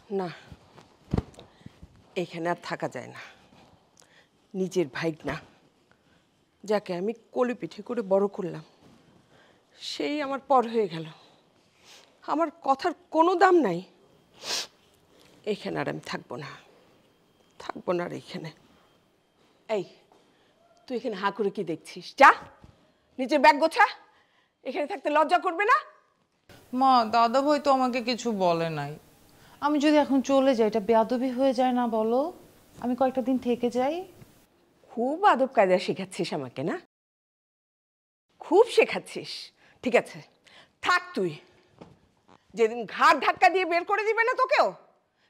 না, এখানে আর থাকা যায় না। নিজের ভাইগনা যাকে আমি কোলে পিঠে করে বড় করলাম সেই আমার পর হয়ে গেল। আমার কথার কোনো দাম নাই। এখানে আর আমি থাকবো না, থাকবো না আর এখানে। এই, তুই এখানে হাঁ করে কি দেখছিস? যা নিজের ব্যাগ গোছা। এখানে থাকতে লজ্জা করবে না? মা, দাদা ভাই তো আমাকে কিছু বলে নাই। আমি যদি এখন চলে যাই এটা বেয়াদবি হয়ে যায় না বলো? আমি কয়েকটা দিন থেকে যাই। খুব আদব কায়দা শেখাচ্ছিস আমাকে না? খুব শেখাচ্ছিস। ঠিক আছে, থাক তুই। যেদিন ঘাড় ধাক্কা দিয়ে বের করে দিবে না তোকেও,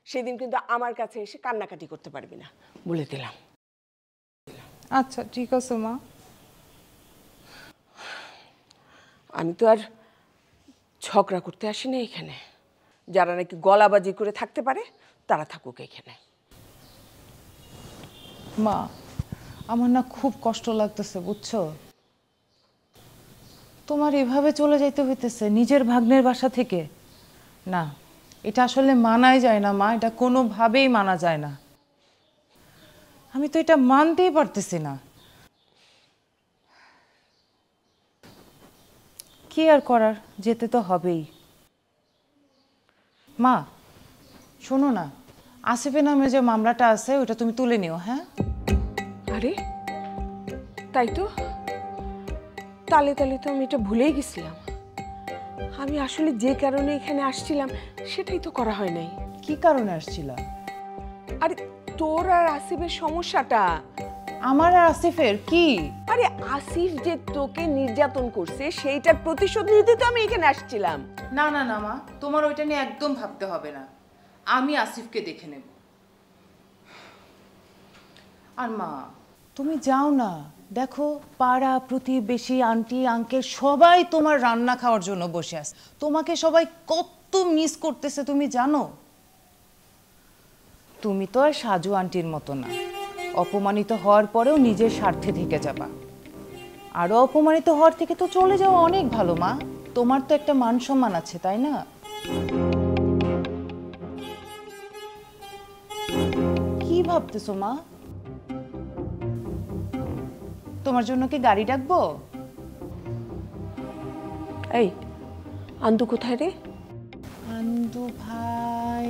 সেদিন কিন্তু আমার কাছে এসে কান্নাকাটি করতে পারবি না, বলে দিলাম। আচ্ছা ঠিক আছে মা। আমি তো আর ঝগড়া করতে আসিনি এখানে। যারা নাকি গলাবাজি করে থাকতে পারে তারা থাকুক এখানে। মা, আমার না খুব কষ্ট লাগতেছে বুঝছো? তোমার এভাবে চলে যাইতে হইতেছে নিজের ভাগ্নের বাসা থেকে। না, এটা আসলে মানাই যায় না মা, এটা কোনোভাবেই মানা যায় না। আমি তো এটা মানতেই পারতেছি না। কি আর করার, যেতে তো হবেই। মা শোনো না, আসিফের নামে যে মামলাটা আছে ওটা তুমি তুলে নিও। হ্যাঁ? আরে তাই তো, তালে তালে তো আমি এটা ভুলেই গেছিলাম। আমি আসলে যে কারণে এখানে আসছিলাম সেটাই তো করা হয় নাই। কি কারণে আসছিলা? আরে তোর আর আসিফের সমস্যাটা। আমার আর আসিফের কি? আরে আসিফ যে তোকে নির্যাতন করছে সেইটার প্রতিশোধ নিতে তো আমি এখানে আসছিলাম। না না না মা, তোমার ওইটা নিয়ে একদম ভাবতে হবে না। আমি আসিফকে দেখে নেব। আর মা তুমি যাও না, দেখো পাড়া প্রতিবেশী আন্টি আঙ্কেল সবাই তোমার রান্না খাওয়ার জন্য বসে আছে। তোমাকে সবাই কত মিস করতেছে তুমি জানো? তুমি তো আর সাজু আন্টির মতো না, অপমানিত হওয়ার পরেও নিজের স্বার্থে থেকে যাবা। আরো অপমানিত হওয়ার থেকে তো চলে যাওয়া অনেক ভালো মা। তোমার তো একটা মান সম্মান আছে তাই না? কি ভাবতেছো মা? তোমার জন্য কি গাড়ি ডাকবো? এই আন্দু কোথায় রে? আন্দু ভাই